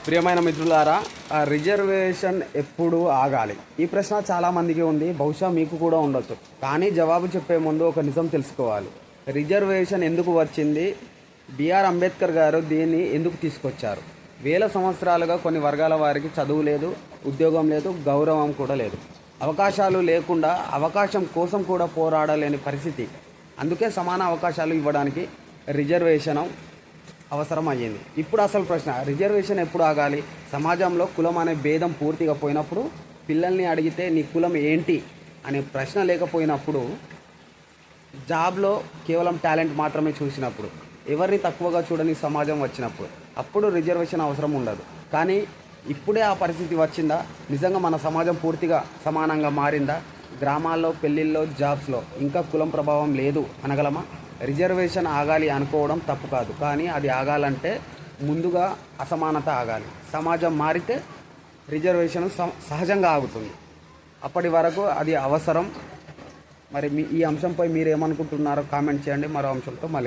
ప్రియమైన మిత్రులారా, రిజర్వేషన్ ఎప్పుడు ఆగాలి? ఈ ప్రశ్న చాలామందికి ఉంది, బహుశా మీకు కూడా ఉండొచ్చు. కానీ జవాబు చెప్పే ముందు ఒక నిజం తెలుసుకోవాలి. రిజర్వేషన్ ఎందుకు వచ్చింది? బిఆర్ అంబేద్కర్ గారు దీన్ని ఎందుకు తీసుకొచ్చారు? వేల సంవత్సరాలుగా కొన్ని వర్గాల వారికి చదువు లేదు, ఉద్యోగం లేదు, గౌరవం కూడా లేదు. అవకాశాలు లేకుండా అవకాశం కోసం కూడా పోరాడలేని పరిస్థితి. అందుకే సమాన అవకాశాలు ఇవ్వడానికి రిజర్వేషన్ అవసరం అయ్యింది. ఇప్పుడు అసలు ప్రశ్న, రిజర్వేషన్ ఎప్పుడు ఆగాలి? సమాజంలో కులం అనే భేదం పూర్తిగా పోయినప్పుడు, పిల్లల్ని అడిగితే నీ కులం ఏంటి అనే ప్రశ్న లేకపోయినప్పుడు, జాబ్లో కేవలం టాలెంట్ మాత్రమే చూసినప్పుడు, ఎవరిని తక్కువగా చూడని సమాజం వచ్చినప్పుడు, అప్పుడు రిజర్వేషన్ అవసరం ఉండదు. కానీ ఇప్పుడే ఆ పరిస్థితి వచ్చిందా? నిజంగా మన సమాజం పూర్తిగా సమానంగా మారిందా? గ్రామాల్లో, పెళ్ళిళ్ళలో, జాబ్స్లో ఇంకా కులం ప్రభావం లేదు అనగలమా? రిజర్వేషన్ ఆగాలి అనుకోవడం తప్పు కాదు, కానీ అది ఆగాలంటే ముందుగా అసమానత ఆగాలి. సమాజం మారితే రిజర్వేషన్ సహజంగా ఆగుతుంది. అప్పటి వరకు అది అవసరం. మరి ఈ అంశంపై మీరు ఏమనుకుంటున్నారో కామెంట్ చేయండి. మరో అంశంతో మళ్ళీ